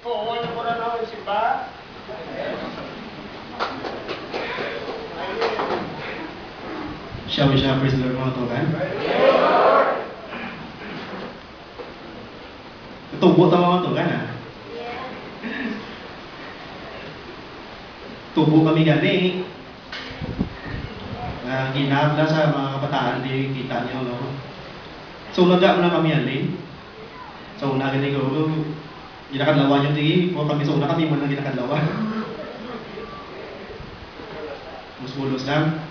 Oo, ano ko na ako, simba? Shall we share praise the Lord mga tukan? Tubo ta mga tukan ha? Tubo kami gani. Ginabla sa mga kabataan, di kita niyo, no? So, naga mo na kami alin. So, una gani ko, ginakadlawa yung di, o kami sa una kami mo na ginakadlawa. Musmulos lang.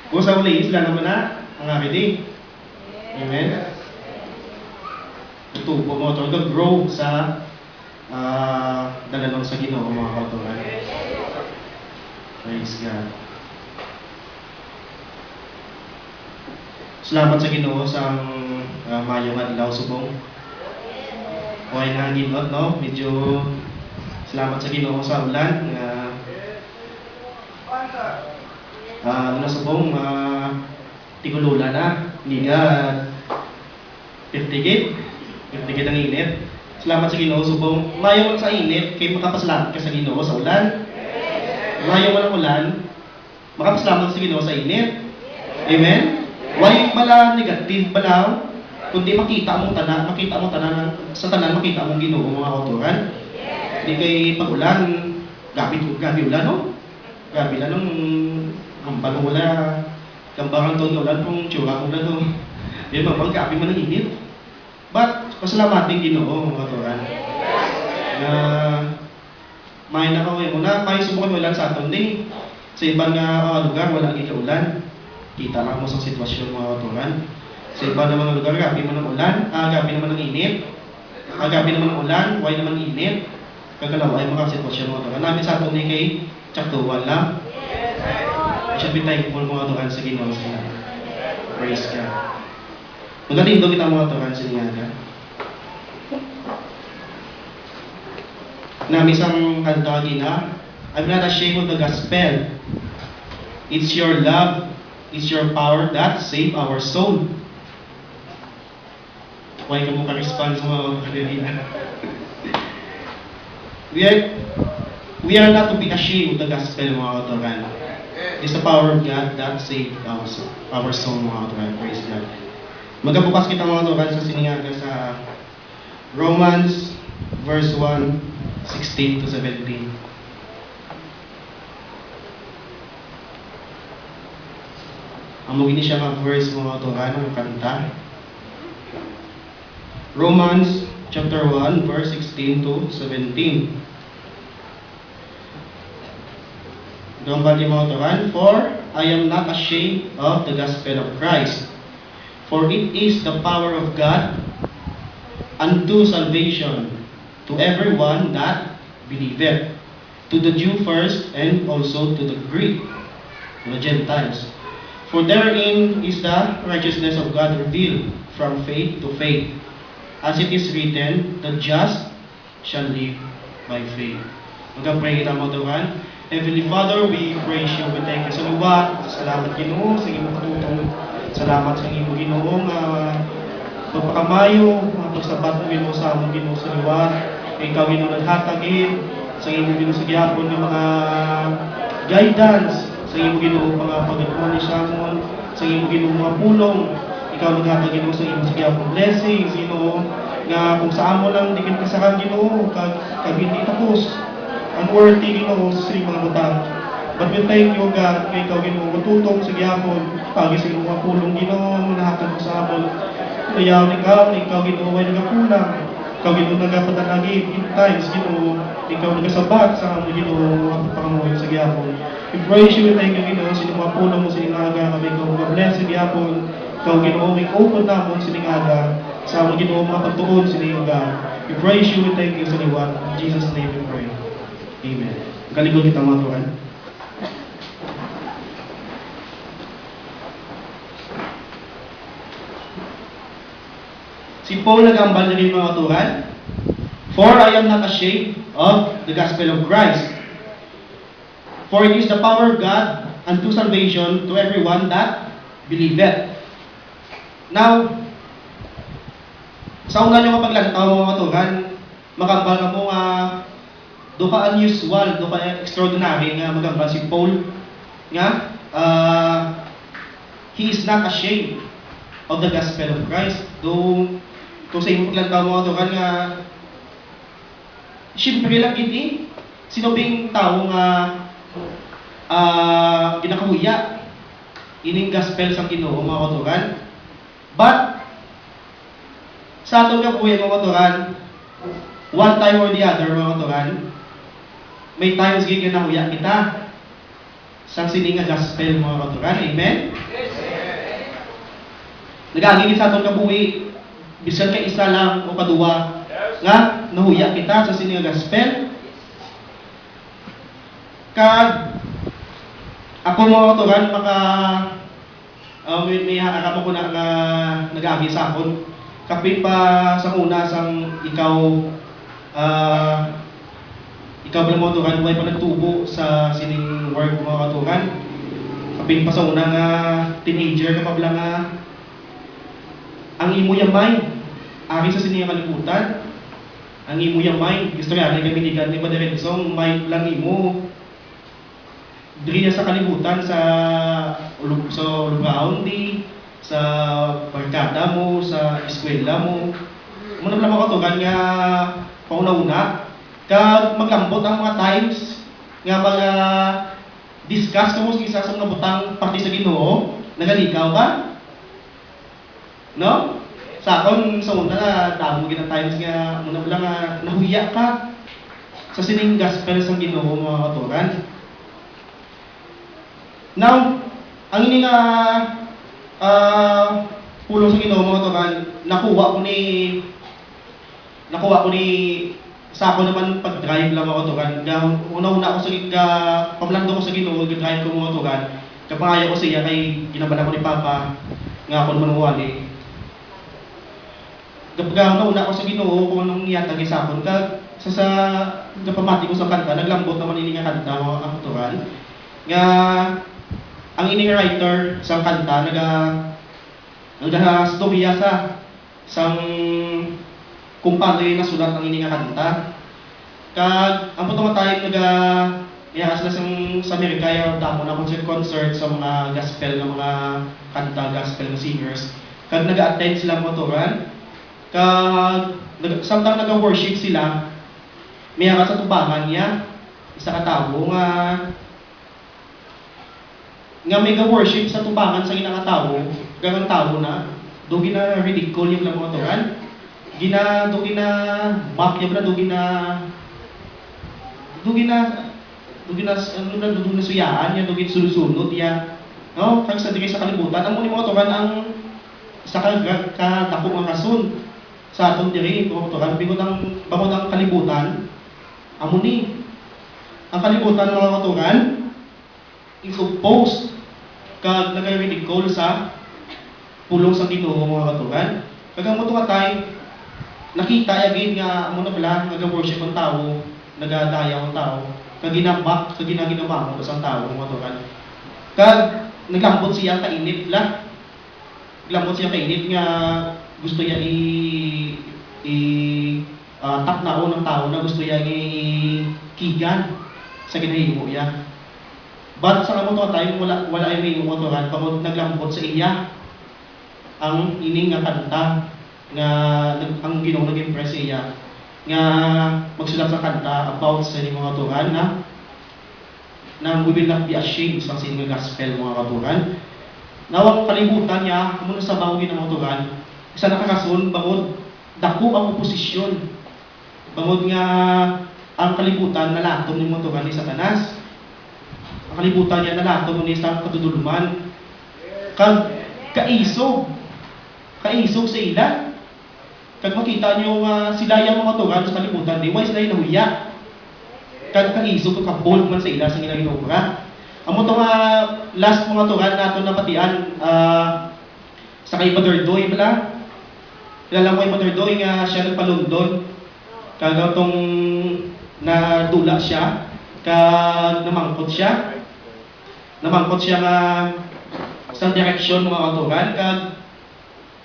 Kung sa uli, sila naman na, ang akiti. Amen? Tubo mo ito, grow sa dalanong sa Ginoo mga kauturan. Praise God. Salamat sa Ginoo sa mayong adlaw subong. Okay na ginot, no? Medyo salamat sa Ginoo sa ulan. Ano subong, tigulula na. Liga, 50 git ang init. Salamat sa Ginoo subong. Mayong sa init, kay makapasalamat ka sa Ginoo sa ulan. Mayong walang ulan, makapasalamat sa Ginoo sa init. Amen? Why pala negative pala, kundi makita mong tanan sa tanan makita mong Ginoo mga kauturan. Hindi kay pag-ulan, gabi ulan no? Gabi lang nung ambag wala, gambarang taon ulan kung tsura ulan no. Di ba, gabi man ang init. But, pasalamatin Ginoo mga kauturan. May nakawin mo na, may subukan ulan sa aton din. Sa ibang lugar, wala nang ulan. Kita lang mo sa sitwasyon mga kauturan. Sa iba naman ng lugar, gabi naman ng ulan, gabi naman ng init. Gabi naman ng ulan, why naman init. Kagalaway mga sitwasyon mga kauturan. Namin sa aton din kay tsaktuwan lang. We should be thankful mga kauturan sa Ginoo sila. Praise God. Magalindo kita mga kauturan sa Niyaga. Namin isang kanta gina, I'm not ashamed of the gospel. It's your love, it's your power that save our soul. Why ka mo ka-respond sa mga kanina? We are not to be ashamed of the gospel mga kauturan. It's the power of God that save our soul mga kauturan. Praise God. Magkabukas kita mga kauturan sa siningaga sa Romans verse 1, 16 to 17. Amugin siya mga verse mga kauturan ng kanta. Romans chapter 1 verse 16 to 17. Doon ba mga kauturan? For I am not ashamed of the gospel of Christ, for it is the power of God unto salvation to everyone that believeth, to the Jew first, and also to the Greek, to the Gentiles. For therein is the righteousness of God revealed from faith to faith, as it is written, the just shall live by faith. Magka-pray kita mga Tuhan. Heavenly Father, we praise you, we thank you sa luwa. Salamat Ginoo sa iyong patutong. Salamat sa iyong Ginoo nga pagpakamayo, mga pagsabat mo Ginoo sa among Ginoo sa luwa. Ikaw Ginoo naghatagin sa iyong Ginoo sa gihapon ng mga guidance, sa iyong Ginoo mga pagatuan ni Samon, sa iyong Ginoo mga pulong. Ikaw naghatag Ginoo sa iyong gihapon blessings, Ginoo nga kung saan mo lang dikin kasakan Ginoo kag hindi tapos. Unworthy Ginoo sa iyong mga butang. But we thank you God, kay ikaw Ginoo matutong sa gihapon, pagi sa iyong mga pulong Ginoo nahatag mo sa amon. Kaya ikaw Ginoo ay nagakulang. Ikaw Ginoo nagapadanagi in times Ginoo, ikaw nagasabat sa amon Ginoo ang pangamuhi sa gihapon. We praise you, we thank you Ginoo sa mga pulong mo sa inaga, kami ikaw mag-bless sa gihapon. Ikaw Ginoo ig-open namon sa inaga, sa amon Ginoo mga pagtuon sa inaga. We praise you, we thank you sa liwat. In Jesus' name we pray. Amen. Kaligod kita mga Tuhan. Si Paul nagambal na rin mga Tuhan. For I am not ashamed of the gospel of Christ. For it is the power of God unto salvation to everyone that believeth. Now, sa una nyo mapaglantaw mga Tuhan, makambal ka mo nga do ka unusual, do ka extraordinary nga magambal si Paul nga he is not ashamed of the gospel of Christ. Do kung sa imong paglantaw mo ato kan nga siyempre lang gid sino bing tao nga ginakahuya ining gospel sa Ginoo mga katuran. But sa atong kabuhi mga katuran, one time or the other mga katuran, may times gid nga nahuya kita sa sining nga gospel mga katuran. Amen. Nagagigit sa atong kabuhi bisan kay isa lang o kaduwa nga nahuya kita sa sining nga gospel. Kag ako mga katuran may harap ko na nag-agi sa akon kapit pa sa una sang ikaw ba mga katuran way pa nagtubo sa sining work mga katuran kapit pa sa una nga teenager ka pa bala nga ang imo yung mind ari sa sining kalibutan ang imo yung mind gusto yan ay kaminigan ni Padre Rensong mind lang imo diri sa kalibutan sa lugaon di sa barkada mo sa eskwela mo muna pala mga katugan nga pauna-una kag maglambot ang mga times nga mga discuss kamo sa isa sa mga butang parte sa Ginoo nagalikaw ka no sa akon sa una na damo gid times nga muna pala nga nahuya ka sa sining gospel sa Ginoo mga katugan. Now, ang ini nga pulong sa Ginoo mga katugan, nakuha ko ni sa ako naman pag-drive lang mga katugan. Una-una ako sa pamlando ko sa Ginoo, drive ko mga katugan. Kapangaya ko siya kay ginabala ko ni Papa nga ako naman huwali. Kapag una ako sa Ginoo kung anong iyatag sa akon sa kapamati ko sa kanta, naglambot naman ini nga kanta mga katugan. Nga ang ini writer sa kanta nagastorya sang kung paano yung nasulat ang ini nga kanta. Kag ang putong tayo ihas na sa Amerika yung damo na concert sa mga gospel na mga kanta, gospel na singers. Kag nag-attend sila mga turan. Kag samtang nag-worship sila, may sa tubangan niya, isa ka tao nga may worship sa tubangan sa ginakatawo, ganang tao na, do gina ridicule yung mga turan. Do gina mock yung do gina suyaan yan, do gina sulusunod yan. No, kag sa diri sa kalibutan, ang mga turan ang sa kadako nga rason sa atong diri mga turan bangod ang kalibutan. Amo ni ang kalibutan mga katugan is opposed kag nagay-ridicule sa pulong sa Ginoo mga katugan. Kag ang moto tay nakita yagid nga amo na pala nag-worship ang tao, nagadaya ang tao, kag ginambak sa ginaginawa sa tao mga katugan. Kag naglambot siya kainit la. Naglambot siya kainit nga gusto niya taknao ng tao na gusto niya kigan sa ginahimo niya. But sa kamuto tayo, wala yung may umuturan, pagod naglambot sa iya ang ining nga kanta nga ang Ginoo nag-impress iya nga magsulat sa kanta about sa ining mga turan na we will not be ashamed sa sining gospel mga katuran. Nawang kalibutan niya muna sa bawin ng mga turan, isa nakakasun bangod dako ang oposisyon. Bangod nga ang kalibutan nalatom ni mga turan ni Satanas. Ang kalibutan niya nalatom ni sa katuduluman. Kag kaisog sa ila. Kag makita niyo sila yung mga turan sa kalibutan, di why sila nahuya. Kag kaisog ka bold man sa ila sa ilang inobra. Amo to nga last mga turan nato napatian sa kay Padre Doy bala. Kilala mo yung Padre Doy nga siya nagpa-London. Kag tong nadula siya, kag namangkot siya nga sa direksyon mga katugan. Kag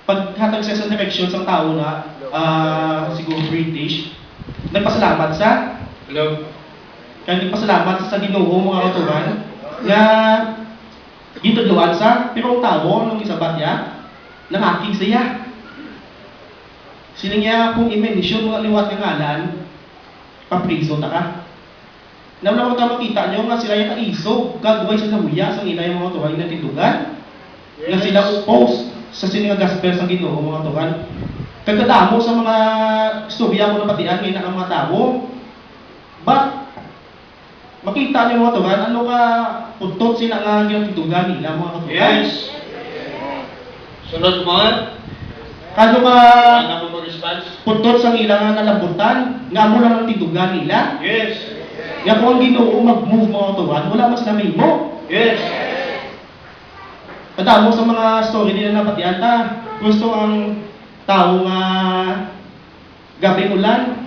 paghatag siya sa direksyon sa tao na siguro British, nagpasalamat sa Hello. kaya nagpasalamat sa Ginoo mga katuran nga gitudluan sa pero ang tao nung isabat niya nangakig siya. Sila niya kung i-mention mga liwat ng ngalan, papriso ta ka. Naman ka makita nyo nga sila yung kaisog, kagaway sa namuya sa inay mga tuwan na titugan. Nga sila oppose sa sininga gospel sa Ginoo mga tuwan. Kagkadamo sa mga istorya ko na patian ngayon ang mga tao. But, makita nyo mga tuwan, ano ka putot sila nga ginatitugan nila mga tuwan. Yes. Sunod mo. Kano ka Ano mo response? putot sa ilang nalabutan, nga mo lang ang titugan nila. Yes. Nga kung ang Ginoo mag-move mga tuwan, wala mas namin mo. Yes. Katamo sa mga story nila na patian ta, gusto ang tao nga gabi ulan.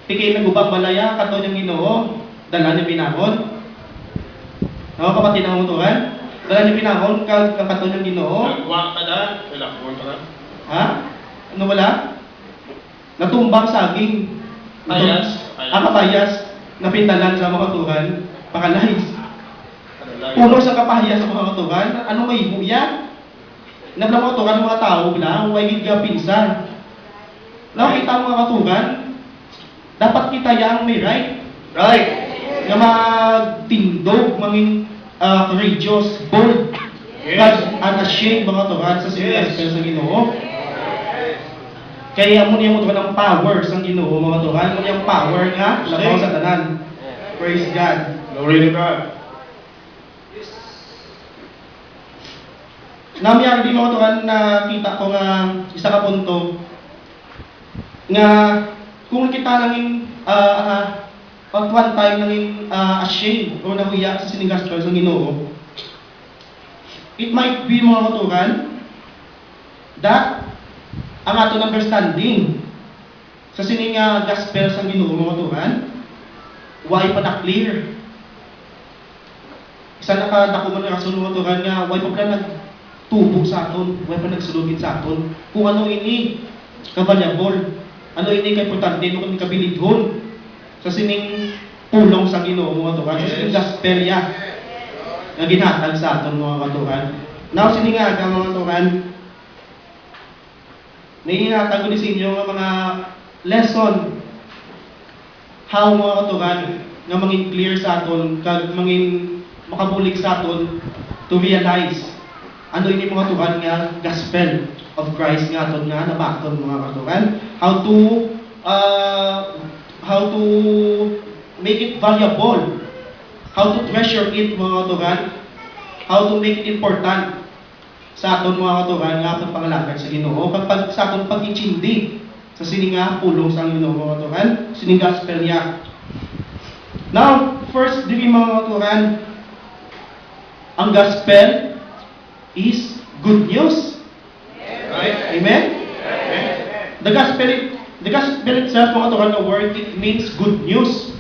Pikay na gubang malaya, kato niyang Ginoo, dala niya pinahon. Mga kapatid ng mutuhan, dala niya pinahon, kato niyang Ginoo. Nagwa ka na. Kailangan ka na. Ha? Ano wala? Natumbang saging. Payas. Ang kapayas, napintalan sa mga tuhan, pakalahis. Ano lang? Puno sa kapahiyas sa mga katugan, ano may buya? Nabla mga katugan, mga tao lang, huwag ka pinsan. Nakita ang mga katugan, dapat kita yang may right. Right. Na magtindog, maging courageous, bold, Yes. unashamed mga katugan sa Yes. sinilas sa Ginoo. Kaya mo niya mo ng power sa Ginoo mga katugan, mo niyang power nga, labaw sa tanan. Praise God. Glory to God. Namiyang di mga tuwan na kita ko nga isa ka punto nga kung kita nanging at one time nanging ashamed o nahuya sa sinigaspel sa Ginoo, it might be mga katukan that ang aton understanding sa sininga gospel sa Ginoo mga katukan why pa na clear. Isa nakadako man nga sunod katukan nga why pa pala nagtubo sa aton, why pa nagsulugit sa aton kung ano ini kabalyabol, ano ini kay importante no kung kabilidhon sa sining pulong sa Ginoo mga katukan, sa sining gospel ya nga ginhatag sa aton mga katukan. Now sininga ka mga katukan, naihatag ko ni sa inyo nga mga lesson how mga katukan nga mangin clear sa aton kag mangin makabulig sa aton to realize ano ini mga katukan nga gospel of Christ nga aton nga nabaton mga katukan, how to make it valuable, how to treasure it mga katukan, how to make it important sa aton mga katukan nga aton pangalagad sa Ginoo kag sa aton pag-ichindi sa sininga pulong sa Ginoo mga katukan, sining gospel niya. Now, first dili mga katukan, ang gospel is good news. Right. Amen? Amen. The gospel itself mga katukan, the word, it means good news.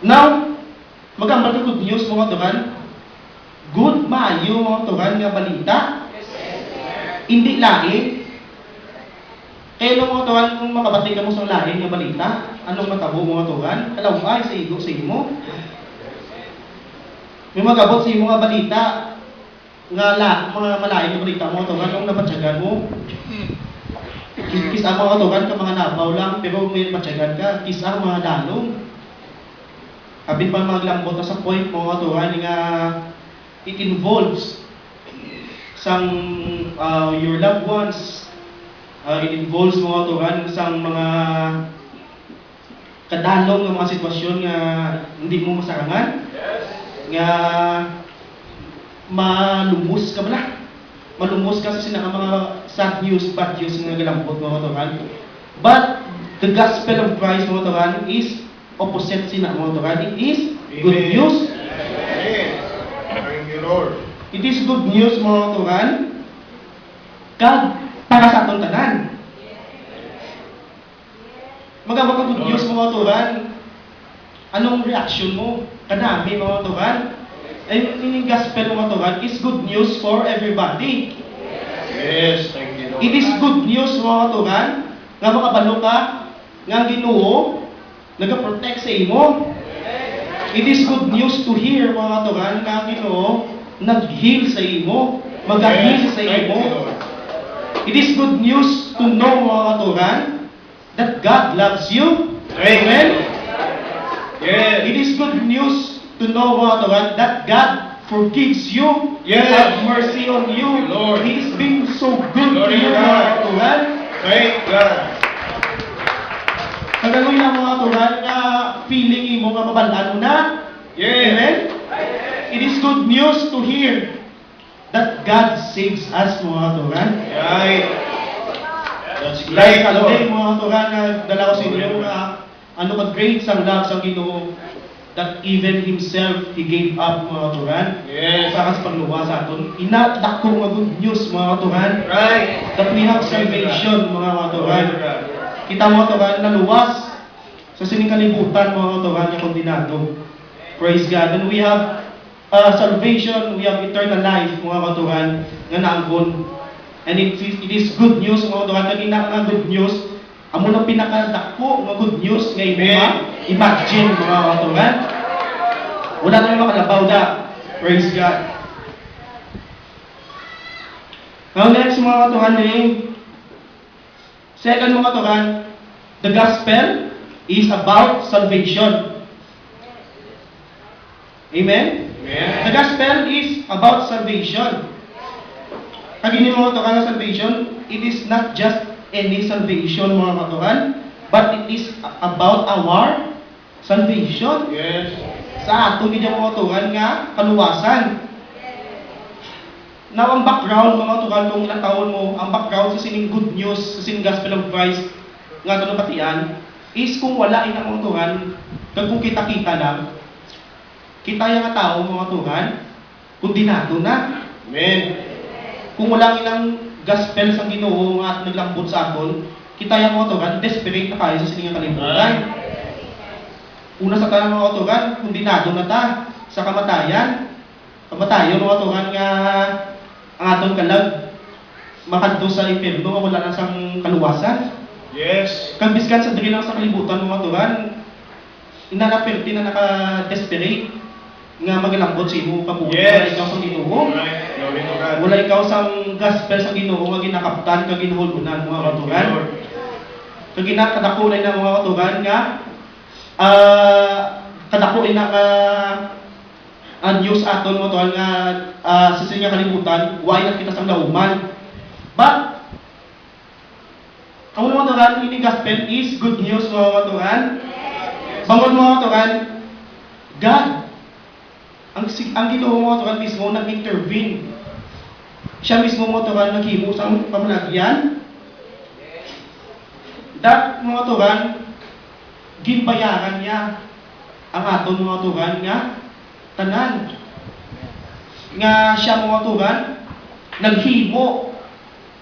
Now, magambal ka good news mga katukan, good maayo mga katukan nga balita. Hindi lain. Kaya nung mga katukan, kung makabati ka mo sa lain nga balita, anong matabo mga katukan? Alaw ay sa igo sa imo. May magabot sa imo nga balita nga mga malain nga balita mga katukan, kung napatsagan mo. Kis ang mga katukan ka mga nabaw lang, pero may napatsagan ka, kis ang mga dalong. Abin pa maglambot sa point mga katukan nga it involves some your loved ones. It involves mga katukan sang mga kadalong ng mga sitwasyon nga hindi mo masarangan. Nga malumos ka ba malumos ka sa sinang mga sad news, bad news nga galambot mga katukan. But the gospel of Christ mga katukan is opposite sina mga katukan. It is good Amen. news. Amen. Thank you, Lord. It is good news mga katukan kag para sa atong tanan. Magamba ka good news mga katukan, anong reaction mo? Kanami mga katukan. Ay, yung gospel mga katukan is good news for everybody. Yes, thank you, Lord. It is good news mga katukan nga makabalo ka nga ang Ginoo nagaprotect sa imo. It is good news to hear mga katuran nga ang Ginoo nag-heal sa imo, mag-heal sa Thank you, imo. Lord. It is good news to know mga katuran that God loves you. Amen. Yes. It is good news to know mga katuran that God forgives you, Yes. have mercy on you. Lord. He's been so good to Glory you to mga God. katuran. Thank God. Kaganoy na mga katuran nga feeling mo nga mabalaan mo na. Yes. Amen. It is good news to hear that God saves us mga katuran. Right. That's Like great, Sunday, Lord. mga katuran, nagdala ko sa inyo nga ano ka great sang love sa Ginoo that even Himself He gave up mga katuran. Yes. Para sa pagluwa sa aton. Inadak ko nga good news mga katuran. Right. That we have salvation mga katuran. Glory to God. Kita mga katuran naluwas sa sining kalibutan mga katuran nga kondinado. Praise God. And we have salvation, we have eternal life mga katuran nga naangkon. And it is good news mga katuran. Kanina nga good news, amo na pinakadako nga good news nga imo imagine mga katuran. Wala na may makalabaw da. Praise God. Now next mga katuran second mga katuran, the gospel is about salvation. Amen? Amen. The gospel is about salvation. Pag hindi mga katuran ng salvation, it is not just any salvation mga katuran, but it is about our salvation. Yes. Sa ato ni mga katuran nga kaluwasan. Now, ang background mga katuran kung ilang taon mo, ang background sa sining good news, sa sining gospel of Christ, nga ito napatian, is kung wala ina mga katuran, kag kung kita-kita lang, kita yung nga tao mga katuran, kondinado na. Amen. Kung wala ilang gospel sa Ginoo nga naglambot sa aton, kita yung mga katuran, desperate na kayo sa sining kalibutan. Una sa tanang mga katuran, kondinado na ta sa kamatayan. Kamatayon mga katuran nga ang atong kalag makadto sa impierno nga wala na sang kaluwasan. Yes. Kambiskan sa diri lang sa kalibutan mga katuran, inanapirti na naka-desperate nga maglambot sa imo kabuhi. Wala Yes. ikaw sa Ginoo. Right. Glory to God. Wala ikaw sang gospel sa Ginoo nga ginakaptan ka ginahulunan mga katuran. Lord. Kag ginakadakulay na mga katuran nga kadakulay na ang news aton mo tuan nga sa sinya kalibutan, why na kita sang lauman. But ang mga katuran, ini gospel is good news mga katuran. Bangon mga katuran, God, ang Ginoo mga katuran mismo nag-intervene. Siya mismo mga katuran naghimo sa pamalagyan. That mga katuran, ginbayaran niya ang aton mga katuran nga tanan. Nga siya mga katuran naghimo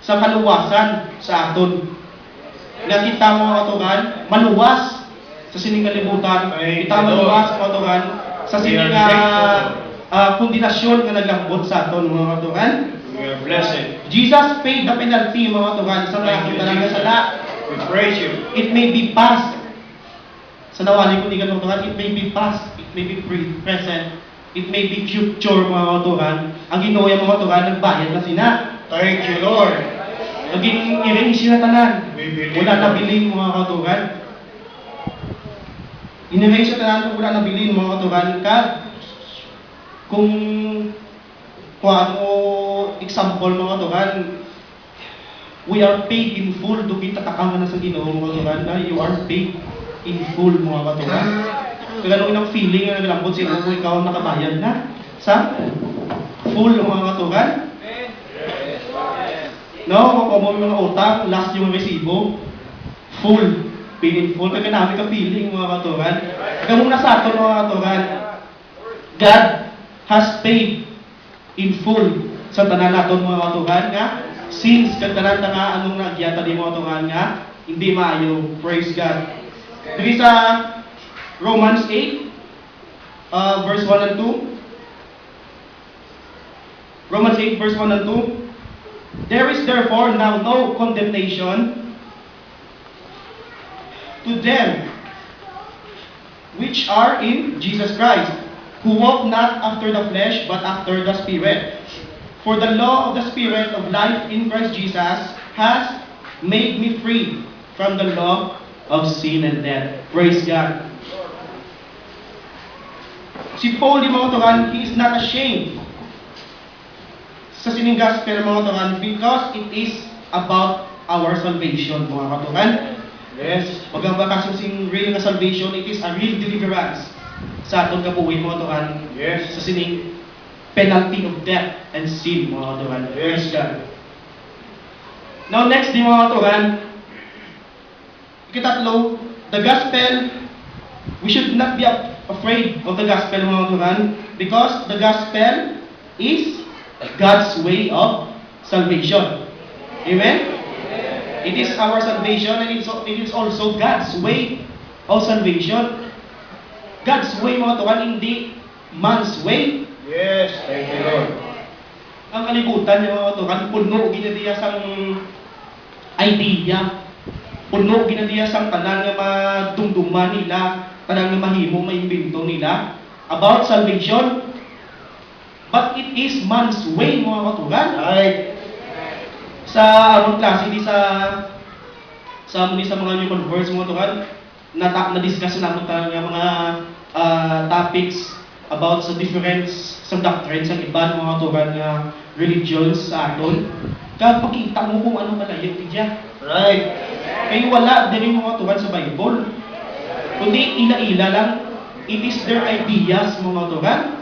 sa kaluwasan sa aton. Nga kita mga katuran maluwas sa sining kalibutan. Kita maluwas mga katuran sa sining kondinasyon nga naglambot sa aton mga katuran. We are blessed. Jesus paid the penalty mga katuran sa Thank you, talaga Jesus. sala. We praise you. It may be past. Sa nawali ko ni mga katuran, it may be past, it may be present, it may be future mga katuran. Ang Ginoo yung mga katuran nagbayad na sina. Thank you, Lord. Naging erase na tanan. We believe, Wala na Lord. biling mga katuran. In-erase na tanan kung wala na biling mga katuran ka. Kung ano example mga katuran, we are paid in full. Doon kita takaman na sa Ginoo mga katuran na you are paid in full mga katuran. Kaya ganun ang feeling na naglambot sa imo kung ikaw ang nakabayad na sa full mga katuran. No, kung mo mga utang, last yung resibo, full, paid in full. Kaya namin ka feeling mga katuran. Kaya muna sa ato mga katuran, God has paid in full sa tanan naton mga katuran nga since kagtanan na nga anong nagyata di mga katuran nga hindi maayo. Praise God. Dito sa Romans 8 verse 1 and 2. Romans 8 verse 1 and 2. There is therefore now no condemnation to them which are in Jesus Christ, who walk not after the flesh, but after the Spirit. For the law of the Spirit of life in Christ Jesus has made me free from the law of sin and death. Praise God. Si Paul, mga katuran, he is not ashamed sa sining gospel, mga katuran, because it is about our salvation, mga katuran. Yes. Pag ang bakasyon sing real na salvation, it is a real deliverance sa atong kabuhi, mga katuran, Yes. sa sining penalty of death and sin, mga katuran. Praise God. Now next, di mga katuran, ikatatlo, the gospel, we should not be afraid of the gospel, mga katuran, because the gospel is God's way of salvation. Amen? It is our salvation, and it is also God's way of salvation. God's way, mga katuran, hindi man's way. Yes. Thank you, Lord. Ang kalibutan niya, mga katuran, puno ginadiya sang idea, puno ginadiya sang tanan nga madumduman nila, tanan nga mahimo, maimbento nila about salvation. But it is man's way, mga katuran. Right. Sa among klase di sa mga new converts, mga katuran, na-discuss namin tayo nga mga topics about sa difference sa doctrines ng iba, mga katuran, nga religions sa aton. Kaya pakita mo kung ano malayo diya. Right. Kaya wala din mga katuran sa Bible. Kundi ila-ila lang. It is their ideas, mga katuran.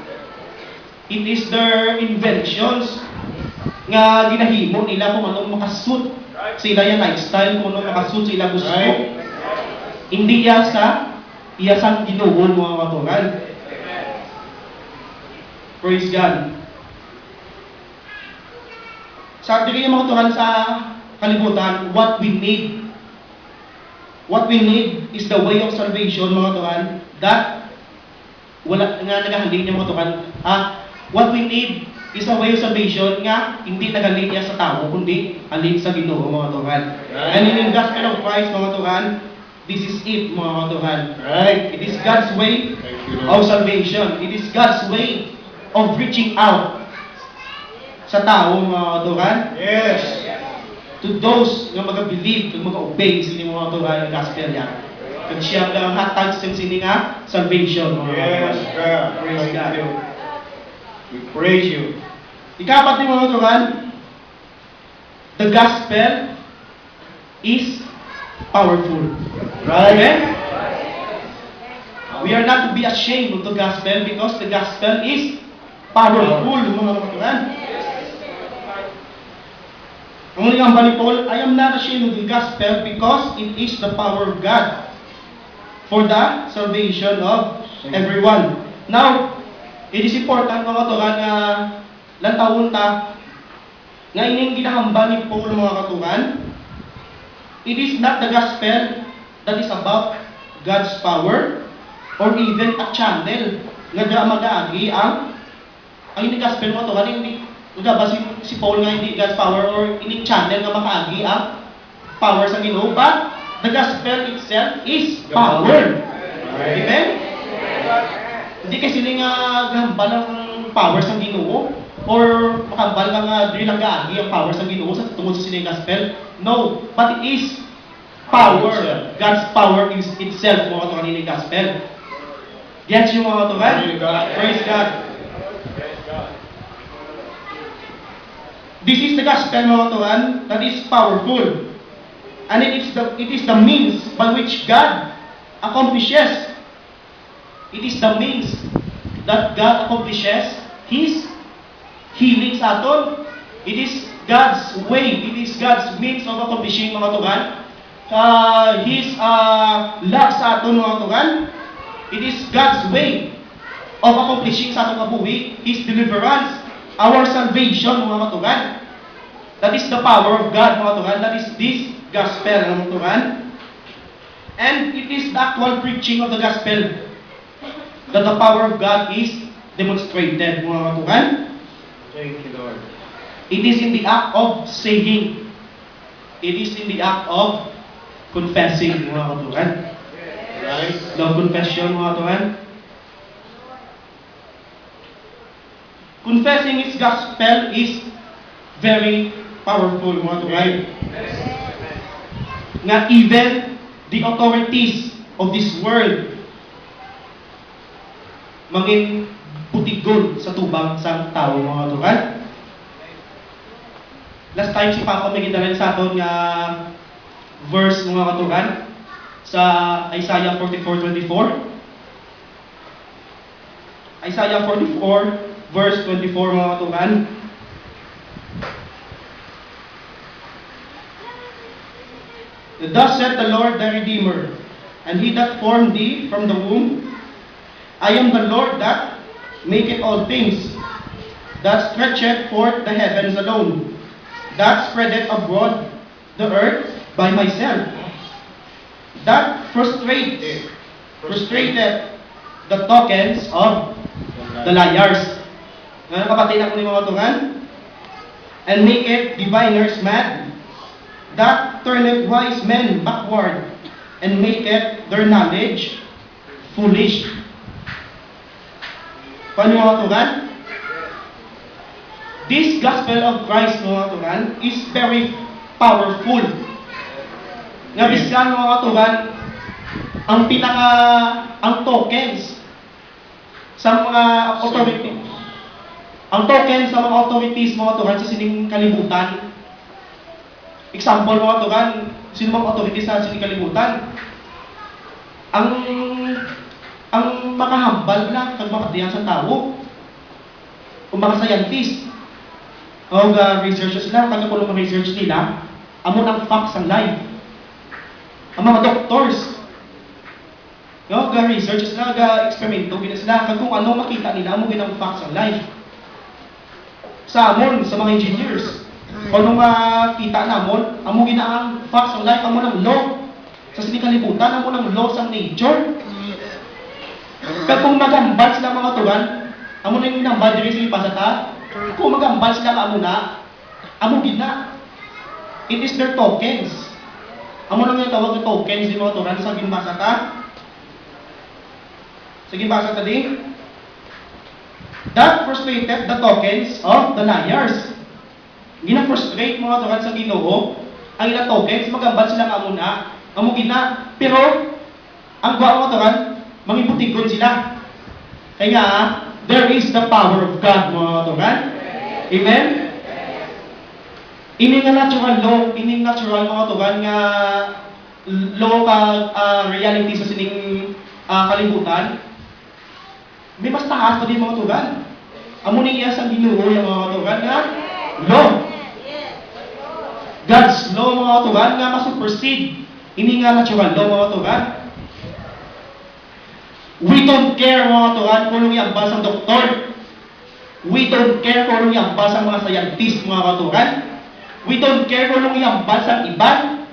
It is their inventions nga ginahimo nila kung anong makasuit sa ila yung lifestyle, kung anong makasuit sa ila gusto. Right. Hindi iya sang Ginoo, mga katuran. Praise God. Sabi kayo, mga katuran, sa kalibutan, what we need is the way of salvation, mga katuran, that wala nga nagahalin niya, mga katuran. What we need is a way of salvation nga hindi nagahalin niya sa tao, kundi halin sa Ginoo, mga katuran. And in the gospel of Christ, mga katuran, this is it, mga katuran. Right. It is God's way Thank you, of Lord. salvation. It is God's way of reaching out sa tao, mga katuran. Yes. To those nga mag-believe, nga mag-obey sila mga katuran ng gospel niya. Kaya siya lang hatag sa sini nga salvation, mga Yes, katuran. God. Praise Thank God. you. We praise you. Ikapat ni mga katuran, the gospel is powerful. Right. Amen? We are not to be ashamed of the gospel because the gospel is powerful, mga katuran. Ang muling ambal ni Paul, I am not ashamed of the gospel because it is the power of God for the salvation of everyone. Now, it is important, mga katuran, nga lantawon ta nga ining ginahambal ni Paul, mga katuran. It is not the gospel that is about God's power or even a channel nga mag-aagi ang ining gospel, mga katuran, hindi ba si Paul nga hindi God's power or ining channel nga makaagi ang power sa Ginoo, but the gospel itself is power. Amen? Hindi kasi nga gahambal ang power sa Ginoo or makambal nga dili lang gaagi ang power sa Ginoo sa tungod sa sining gospel. No, but it is power. God's power is itself, mga katuran, ining gospel. Gets yung mga katuran? Praise God. This is the gospel, mga katuran, that is powerful. And it is the means by which God accomplishes. It is the means that God accomplishes His healing sa aton. It is God's way. It is God's means of accomplishing, mga katuran, His love sa aton, mga katuran. It is God's way of accomplishing sa aton kabuhi His deliverance, our salvation, mga katuran. That is the power of God, mga katuran. That is this gospel, mga katuran. And it is the actual preaching of the gospel that the power of God is demonstrated, mga katuran. Thank you, Lord. It is in the act of saying. It is in the act of confessing, mga katuran. Right. Love confession, mga tuhan. Confessing His gospel is very powerful, mga tuhan. Nga even the authorities of this world mangin putigon sa tubang sa tao, mga tuhan. Last time si Papa may ginalan sa aton nga verse, mga katuhan, sa Isaiah 44:24. Isaiah 44 verse 24, mga katuhan. Thus said the Lord thy Redeemer, and He that formed thee from the womb. I am the Lord that maketh all things, that stretcheth forth the heavens alone, that spreadeth abroad the earth by myself, that frustrated the tokens of the liars. Ngayon, kapatid ako ni mga tuhan, and maketh diviners mad, that turneth wise men backward, and maketh their knowledge foolish. Paano, mga tuhan? This gospel of Christ, mga tuhan, is very powerful. Nga biskan, mga tuhan, ang tokens sa mga authorities. Ang tokens sa mga authorities, mga tuhan, sa sining kalibutan. Example, mga tuhan, sino mga authorities sa sining kalibutan? Ang makahambal lang kag makadiyan sa tao. Kung mga scientist, o researchers lang, kung ano mga research nila, amo ng facts ang life. Ang mga doctors, researchers lang, eksperimento, sila, kung ano makita nila, amo ginang facts ang life. Sa amon, sa mga engineers, kung ano makita namon, amo ginaang facts ang life, amo ng law. Sa sinikalibutan, amo ng law sa nature. Kaya kung magambal sila, mga tuwan, amo na yung minambal diri sa ipasata, kung magambal sila amo na, amo gina. It is their tokens. Amo lang yung tawag na tokens di mga tuwan sa gimbasa ta. Sa gimbasa ta di. That frustrated the tokens of the liars. Gina-frustrate, mga tuwan, sa Ginoo ang ilang tokens, magambal sila amo na, amo gina. Pero ang mga tuwan, mangiputigon sila. Kaya there is the power of God, mga katugan. Amen? Ini nga natural law, ini natural, mga katugan, nga law ka reality sa sining kalibutan. May mas taas pa din, mga katugan. Amo ni iya sa Ginoo, yung mga katugan, nga law. God's law, mga katugan, nga masupersede. Ini nga natural law, mga katugan. We don't care, mga katuhan, kung anong iambas ang doktor. We don't care kung anong iambas ang mga scientist, mga katuhan. We don't care kung anong iambas ang iban.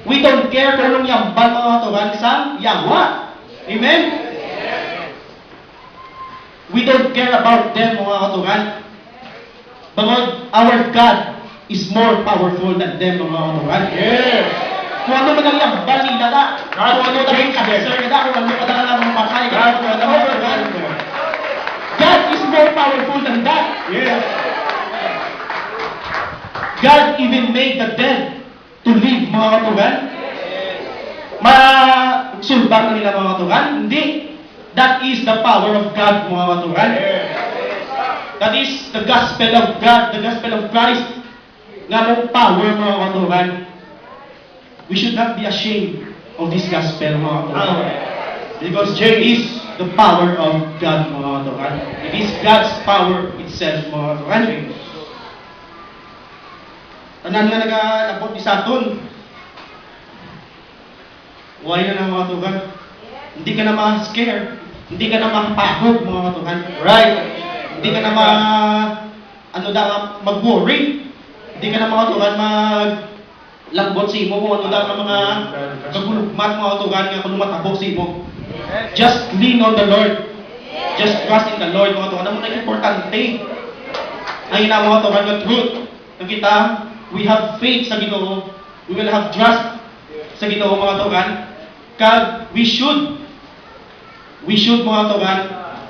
We don't care kung anong iambas, mga katuhan, sa Yahwa. Amen? We don't care about them, mga katuhan. But our God is more powerful than them, mga katuhan. Yes. Kung ano man ang yambal nila na, kung ano naging cancer na, kung ano ka na ng patay, God is more powerful than that. Yes. God even made the dead to live, mga katugan. Masulbang na nila, mga katugan? Hindi. That is the power of God, mga katugan. That is the gospel of God, the gospel of Christ. Nga mong power, mga katugan. We should not be ashamed of this gospel, mga katugan. Because there is the power of God, mga katugan. It is God's power itself, mga katugan. Tanan nga nag-abot ni Saturn. Why na mga katugan? Hindi ka na ma-scare. Hindi ka na mapagod, mga katugan. Right? Hindi ka na mag-worry. Hindi ka na mga katugan lagbot sa imo kung ano daw ng mga kagulugmat, mga katugan nga kung matabok sa imo. Just lean on the Lord. Just trust in the Lord, mga katugan. Ang mga importante ay na, mga katugan, nga truth. Nang kita, we have faith sa Ginoo. We will have trust sa Ginoo, mga katugan. Kag we should mga tugan,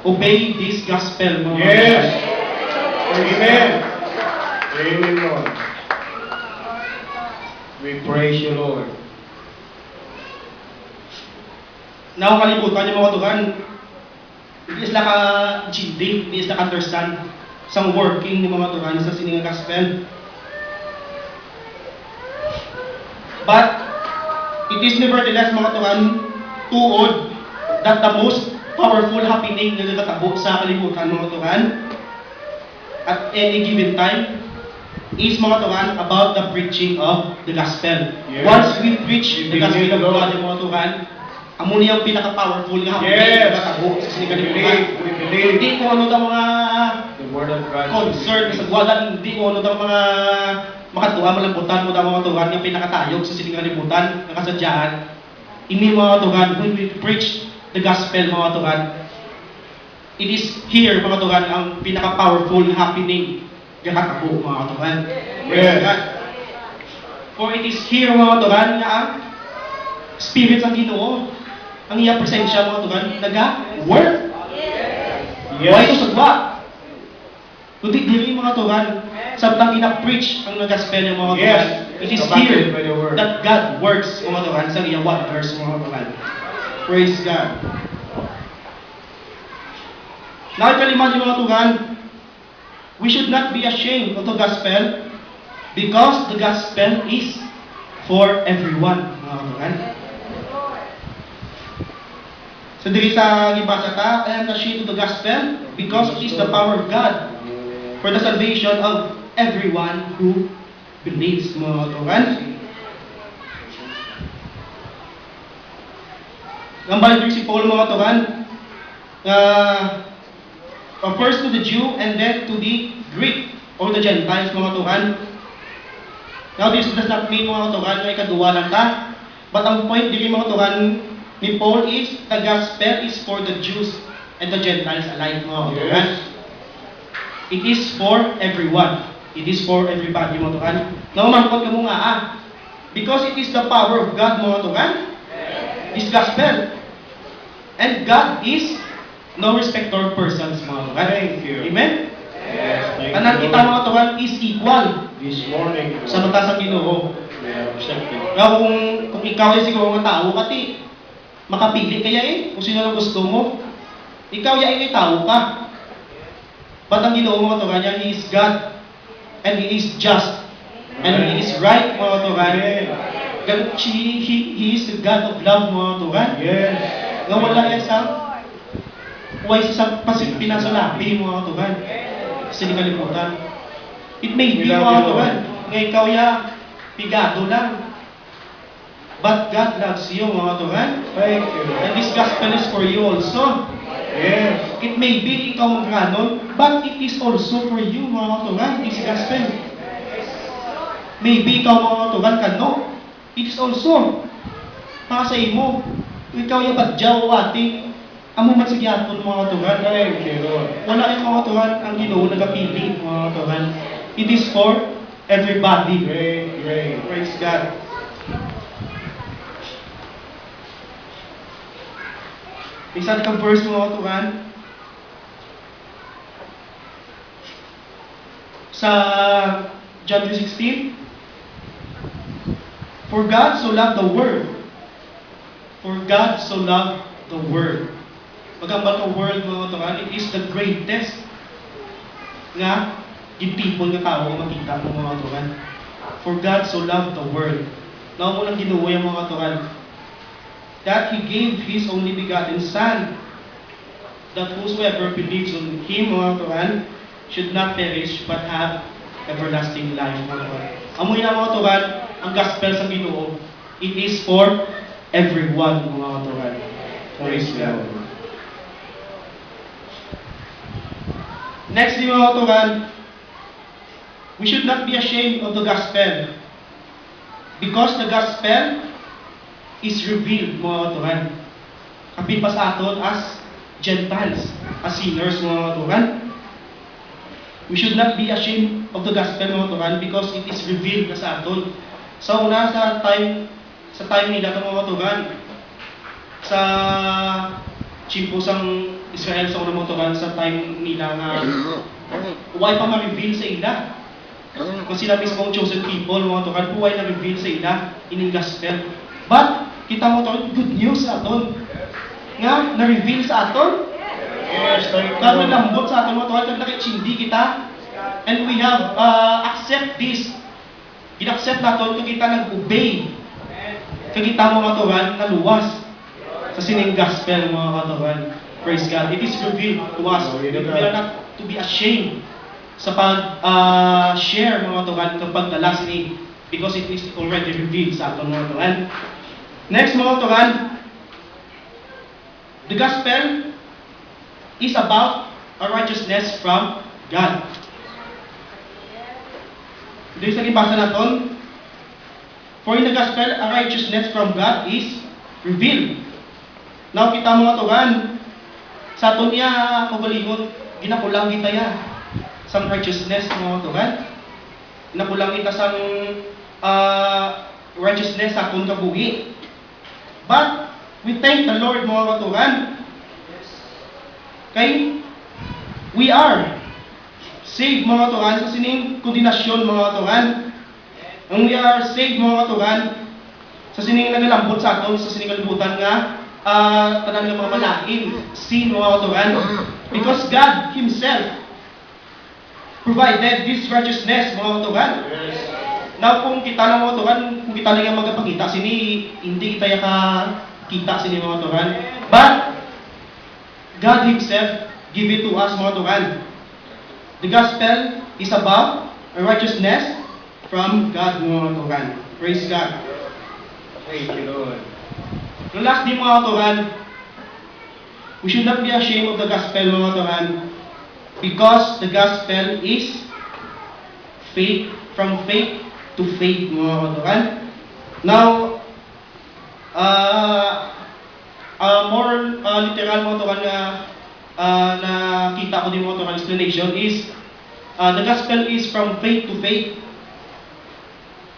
obey this gospel mga Yes. tugan. Amen. Amen, Lord. We praise you, Lord. Now kalibutan yung mga tugan, hindi sila ka-jindi, hindi sila ka-understand sa working ng mga tugan sa siningang gospel. But it is nevertheless mga tugan, tuod that the most powerful happening na nagtatabo sa kalibutan mga tugan at any given time is mga tugan about the preaching of the gospel. Yes. Once we preach the We gospel believe, of Lord. God mga tugan, amo niya ang pinaka-powerful nga happening Yes. na nagtatabo sa siningang We kalibutan. believe. Hindi ko ano daw mga The word of God. concert sa gwadan, hindi ko ano daw mga makatuwa, malambutan mo daw mga tugan yung pinakatayog sa siningang kalibutan, nakasadyaan. Ini mga tugan, when we preach the gospel mga tugan, it is here mga tugan ang pinaka-powerful happening kakatabo mga tugan. Praise Yes. God. For it is here mga tugan nga ang Spirit ng Ginoo, ang iya presensya mga tugan, naga-work. Why ito sagwa? Kundi dili mga tugan, samtang ina-preach ang gospel ng mga tugan, Yes. it is Commanded here by the word. that God works mga tugan sa iya wonders mga tugan. Praise God. Nakikaliman yung mga tugan, we should not be ashamed of the gospel because the gospel is for everyone mga tugan. So diri sa gibasa ta, I am ashamed of the gospel because it is the power of God for the salvation of everyone who believes mga tugan. Gambal diri si Paul mga tugan, first to the Jew and then to the Greek or the Gentiles mga tugan. Now this does not mean mga tugan na ikaduwa lang ta, but ang point diri mga tugan ni Paul is the gospel is for the Jews and the Gentiles alike mga tugan. Yes. It is for everyone. It is for everybody mga tugan. Naumangkot ka mo nga because it is the power of God mga tugan. This gospel. And God is no respecter of persons mga tugan. Thank you. Amen? Yes. Thank Tanan you, kita Lord. mga tugan is equal This morning, sa mata sa Ginoo. we are accepted. Kaya kung ikaw ay siguro nga tao kati, makapili kaya kung sino ang gusto mo. Ikaw ay tao ka. But ang Ginoo mga tugan niya, He is God. And He is just. And He is right mga tugan. He is the God of love mga tugan. Yes. Nga wala yan sa huwag sa pinasalabi mga tugan. Kasi di kalimutan. It may be mga tugan. Nga ikaw ya, pigado lang. But God loves you mga tugan. Thank you, Lord. And this gospel is for you also. Yes. It may be ikaw maganon, but it is also for you mga tugan. This gospel. Maybe ikaw mga tugan kano. It is also para sa imo. Ikaw yung badyaw o ati. Amo man sige aton mga tugan. Thank you, Lord. Wala yung mga tugan ang Ginoo nagapili mga tugan. It is for everybody. Great, great. Praise God. Isa kang verse mga tugan. Sa John 3:16. For God so loved the world. For God so loved the world. Magambal ka world mga tugan, it is the greatest nga gintipon nga tao ang makita mo mga tugan. For God so loved the world. Now mo lang ginuwa yung mga tugan. That He gave His only begotten Son, that whosoever believes on Him mga tugan should not perish but have everlasting life mga tugan. Amoy na mga tugan, ang gospel sa Ginoo, it is for everyone mga tugan. Praise God. Next mga tugan, we should not be ashamed of the gospel because the gospel is revealed mga tugan. Kapit pa sa aton as Gentiles, as sinners mga tugan. We should not be ashamed of the gospel mga tugan because it is revealed na sa aton. Sa una sa time nila mga tugan, sa chimpusang Israel sa unang motoran sa time nila nga huwag pa ma-reveal sa ila. Kung sila mismo ang chosen people, mga motoran, huwag na-reveal sa ila ining gospel. But, kita mo ito, good news sa aton. Nga, na-reveal sa aton. Yes, thank you. Kaya lambot sa aton, mga motoran, kag nakitsindi kita. And we have accept this. In-accept natin kung kita nag-obey. Kung kita mga motoran, naluwas sa sining gospel, mga motoran. Praise God. It is revealed to us. We are not to be ashamed sa pag-share mga motoran kapag dala sini because it is already revealed sa aton mga motoran. Next mga motoran, the gospel is about a righteousness from God. Dito sa gibasa naton, for in the gospel, a righteousness from God is revealed. Now, kita mga tugan, sa aton niya, magalingon, ginakulang kita ya, sang righteousness mga tugan. Ginakulang kita sang righteousness sa aton kabuhi. But, we thank the Lord mga katugan, kay we are saved mga katugan sa sining kondinasyon mga katugan. And we are saved mga katugan sa sining nagalambot sa aton, sa sining kalibutan nga tanan nga mga malain, sin mga katugan. Because God Himself provided this righteousness mga katugan. Now kung kita lang mga katugan, kung kita lang yung magpakita sini, hindi kita kita sini mga katugan. But God Himself give it to us mga katugan. The gospel is about a righteousness from God mga katugan. Praise God. Thank you, Lord. The last din mga katugan, we should not be ashamed of the gospel mga katugan because the gospel is faith, from faith to faith mga katugan. Now, more literal mga katugan na kita ko din mga katugan explanation is the gospel is from faith to faith.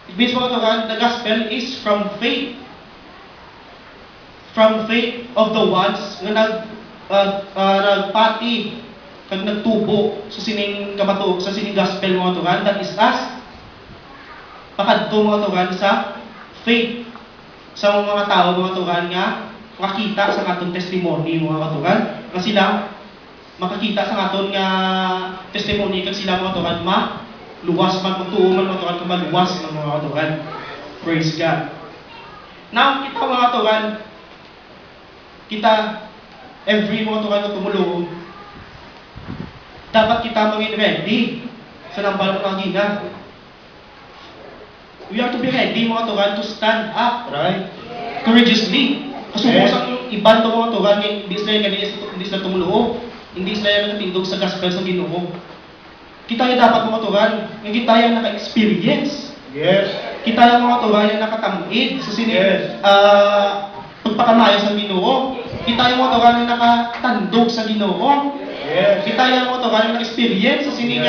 It means mga katugan, the gospel is from faith of the ones nga nagpati kag nagtubo sa sining kamato sa sining gospel mga katugan, that is us. Pakadto mga katugan sa faith sa mga tao mga katugan nga makakita sa atong testimony mga katugan, nga sila makakita sa aton nga testimony kag sila mga katugan luwas man magtuo man mga katugan kag maluwas ng mga katugan. Praise God. Now kita mga katugan, kita every mga katugan na tumulong, dapat kita maging ready sa nambal ng Panginoon. We have to be ready mga katugan to stand up, right? Courageously. Kasubos ang iban ng mga katugan, hindi sila tumulong, hindi sila natindog sa gospel sa Ginoo. Kita yung dapat mga katugan, yung kita yung naka-experience. Yes. Kita yung mga katugan yung nakatamid sa sining pagpakamayo sa Ginoo. Kita yung mga katugan yung nakatandog sa Ginoo. Yes. Kita yung mga katugan yung naka-experience sa sining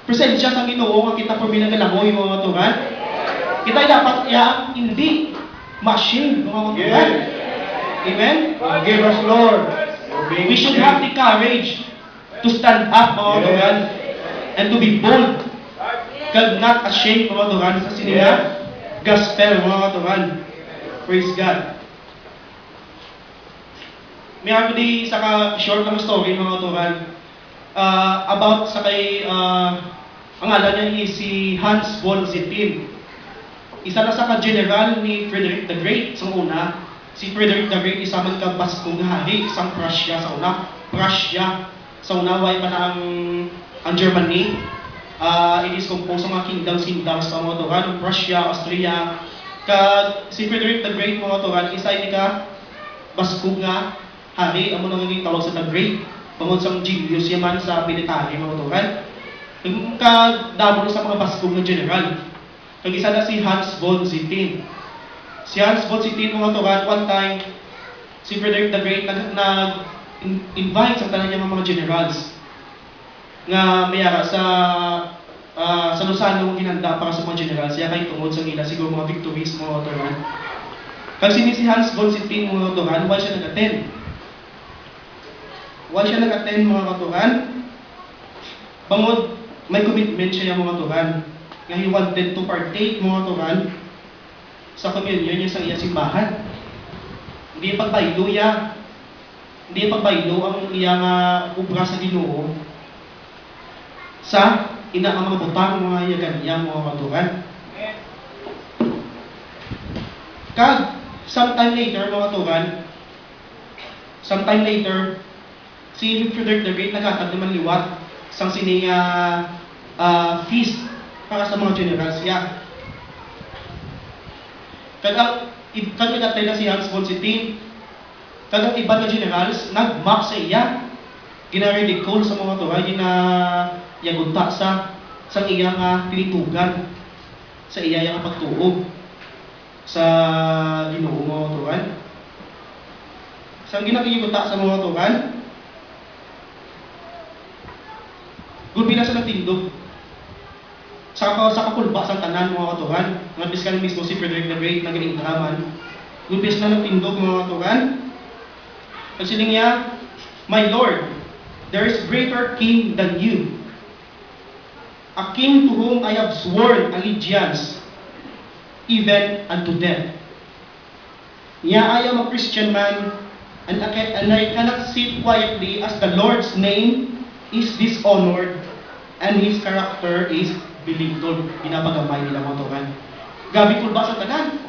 presensya sa Ginoo nga kita pumila galamoy mga katugan. Kita yung dapat hindi ma-ashamed mga katugan. Amen? Forgive us, Lord. We should have the courage to stand up mga katugan and to be bold. Kag not ashamed mga katugan sa sininga gospel mga katugan. Praise God. May ako di sa short na story mga katugan about sa kay ang ngalan niya is si Hans von Zittin. Isa na sa ka-general ni Frederick the Great sa una. Si Frederick the Great isa man ka Baskong hari, isang Prussia sa una. Prussia sa una, way pa na ang Germany. It is composed ng mga kingdoms sa mga tugan, Prussia, Austria. Si Frederick the Great mga tugan, isa ni ka Baskong nga hari, amo nang naging tawag sa the Great. Tungod sa Julius yaman sa military mga tugan. Yung kadamo sa mga Baskong na general. Kag isa na si Hans von Zittin. Si Hans von Zittin mga tugan, one time, si Frederick the Great nag-invite sa tanan niya mga generals nga mayara sa Luzano ginanda para sa mga generals. Siya kay tungod sa nila siguro mga victories mga tugan. Kag sini si Hans von Sittin mga katuhan, why siya nag-attend? Why siya nag-attend mga katuhan? Bangod, may commitment siya mga katuhan. Nga he wanted to partake mga katuhan sa communion niya sa iya simbahan. Hindi pagbaylo ya. Hindi pagbaylo ang iyang ubra sa Ginoo sa ina ang mga butang mga yagan mga katuhan. Kag sometime later mga katuhan, sometime later si Frederick the Great naghatag naman liwat sang sining feast para sa mga generals siya. Kag igatay na si Hans von Sittin, kag ang iba nga generals nagmock sa iya, gina-ridicule sa mga katuhan, yagunta sa iya nga pinitugan, sa iya nga pagtuog sa Ginoo mga katuhan. Sa ginakiyagunta sa mga katuhan, gulpi na sa nagtindog sa kapulba sa tanan mga katuhan. Nga biskan mismo si Frederick the Great na ginigdaman, gulpi na nagtindog mga katuhan. Kasi niya, "My Lord, there is greater king than you, a king to whom I have sworn allegiance, even unto death. Yeah, I am a Christian man, and I cannot sit quietly as the Lord's name is dishonored and His character is belittled." Pinapagamay nila mga katuhan. Gabi kulba sa tanan.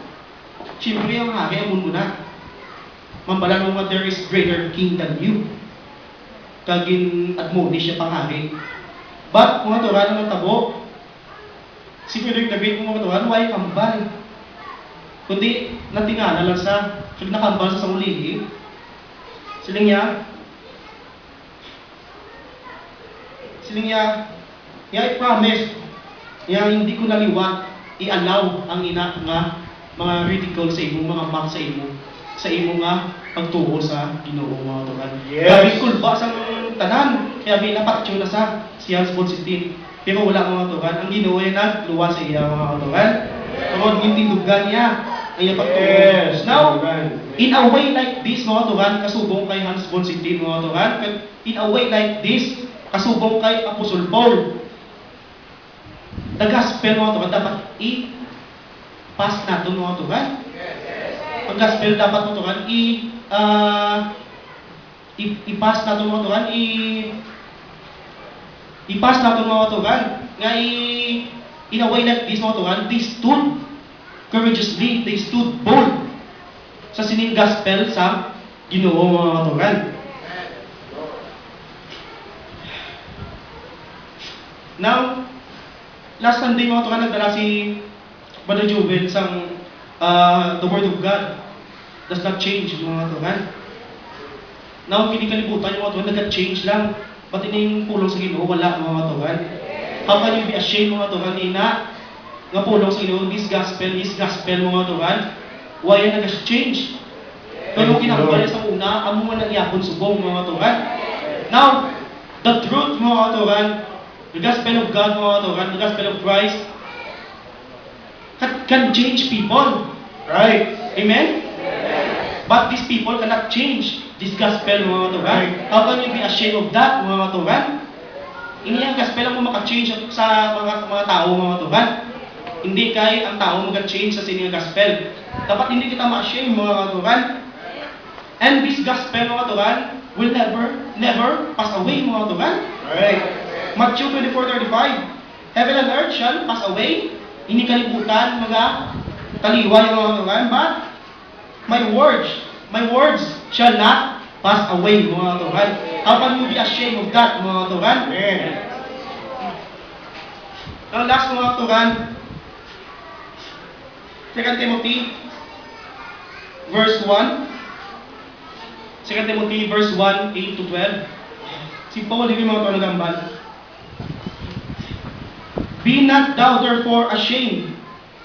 Siyempre ang hari ang mundo na. Mambalan mo nga there is greater king than you. Kagin admonish siya pang hari. But mga katuhan ang tabo, si Frederick the Great mga katuhan, why kambal? Kundi natingala lang sa nakambal sa ulihi. Siling niya, I promise, hindi ko naliwat, i-allow ang ina nga mga ridicule sa imo, mga mock sa imo nga pagtuo sa Ginoo mga katuhan. Yes. Gabi kulba sa tanan, kaya binapatyo na sa si Hans von Sittin. Pero wala mga katuhan, ang Ginoo ay nagluwa sa iya mga katuhan. Tungod gintindugan niya ang iya pagtuo. Yes. Now, in a way like this mga katuhan, kasubong kay Hans von Sittin mga katuhan, in a way like this, kasubong kay Apostol Paul, the gospel mga katuhan dapat i-pass nato mga katuhan. Ang gospel dapat mga katuhan i-pass nato mga katuhan, i-pass nato mga katuhan nga in a way like this mga katuhan, they stood courageously, they stood bold sa sining gospel sa Ginoo mga katuhan. Now, last Sunday mga katuhan, nagdala si Brother Joven sang the Word of God does not change mga katuhan. Now, kinikalibutan yung mga katuhan, nag-change lang. Pati na yung pulong sa Ginoo, wala mga katuhan. How can you be ashamed mga katuhan, nga pulong sa Ginoo, this gospel mga katuhan, why yan nag-change? Pero kinakabali sa una, amo man nangyapon subong mga katuhan. Now, the truth mga katuhan, the gospel of God mga katuhan, the gospel of Christ, can change people. Right. Amen? But these people cannot change this gospel mga katuhan. How can you be ashamed of that mga katuhan? Hindi ang gospel ang maka-change sa mga tao mga katuhan. Hindi kay ang tao mag-change sa sining gospel. Dapat hindi kita ma-shame mga katuhan. And this gospel mga katuhan will never pass away mga katuhan. Right. Matthew 24:35, heaven and earth shall pass away. Hindi kalibutan mga taliway mga katuhan, but my words shall not pass away mga katuhan. How can you be ashamed of that mga katuhan? Amen. Ang last mga katuhan, 2 Timothy verse 1. 2 Timothy verse 1, 8 to 12. Si Paul, hindi mga katuhan nagambal. "Be not thou therefore ashamed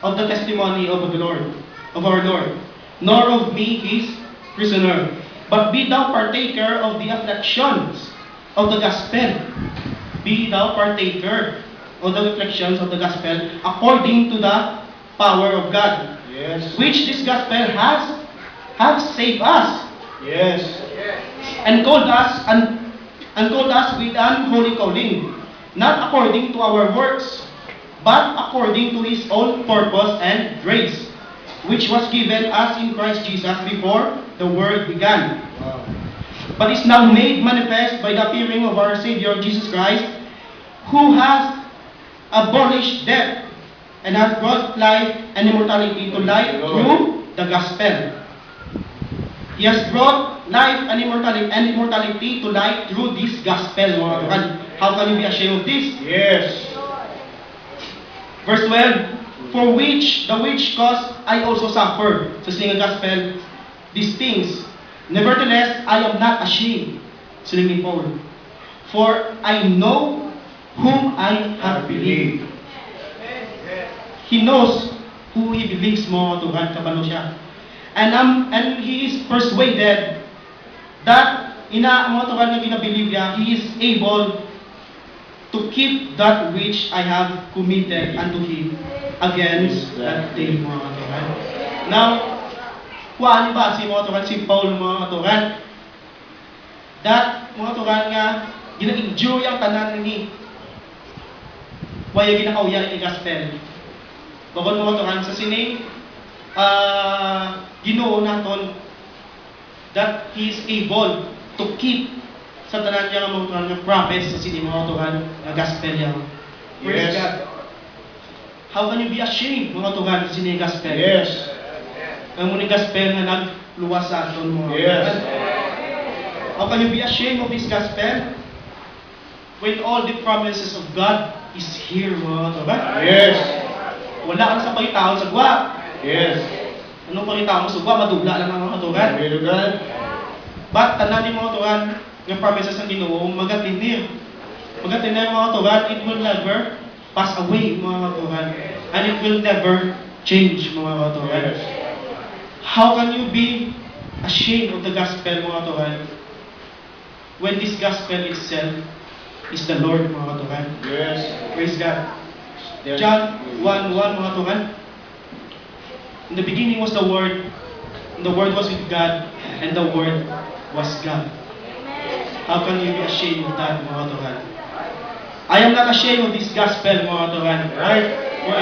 of the testimony of our Lord, nor of me his prisoner, but be thou partaker of the afflictions of the gospel." Be thou partaker of the afflictions of the gospel according to the power of God, Yes. which this gospel has have saved us Yes. and called us with an holy calling, not according to our works, but according to His own purpose and grace, which was given us in Christ Jesus before the world began, Wow. but is now made manifest by the appearing of our Savior Jesus Christ, who has abolished death and has brought life and immortality to light through the gospel. He has brought life and immortality to light through this gospel, mga kapatid. How can you be ashamed of this? Yes. Verse 12, for the which cause I also suffer, sa siling gospel, these things. Nevertheless, I am not ashamed, siling ni Paul. For I know whom I have believed. He knows who he believes, mga tuhan, kabalo siya. And he is persuaded that mga tuhan na binabelieve niya, he is able to keep that which I have committed unto him against that day, mga tuhan. Now, kuhaan ba si mga tuhan, si Paul, mga tuhan, that mga tuhan nga, gina-enjoy ang tanan ni waya ginakauya ni gospel. Bakon mga tuhan sa sining Ginoo naton that He is able to keep sa tanan niya mga tuhan nga prophets sa sining mga tuhan nga gospel niya. Praise Yes. God. How can you be ashamed mga tuhan sa sining gospel? Yes. Ang muning gospel nga nagluwas sa aton mga Yes. tuhan. How can you be ashamed of this gospel when all the promises of God is here, mga tuhan? Yes. Wala ka sa pangitaon sa gwa. Yes. Anong pangitaon mo sa gwa? Madugla lang ang mga tuhan. Glory to God. But tanan ni mga tuhan, yung promises ng Ginoo, magatinir. Magatinir mga tuhan, it will never pass away mga tuhan. And it will never change mga tuhan. Yes. How can you be ashamed of the gospel mga tuhan when this gospel itself is the Lord mga tuhan? Yes. Praise God. Yes. John 1:1 mga tuhan. In the beginning was the Word, and the Word was with God, and the Word was God. How can you be ashamed of that, mga tuhan? I am not ashamed of this gospel, mga tuhan. Right. For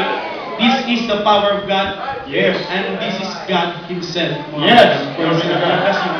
this is the power of God, Yes. and this is God Himself, mga Yes. tuhan. Praise God. God bless you.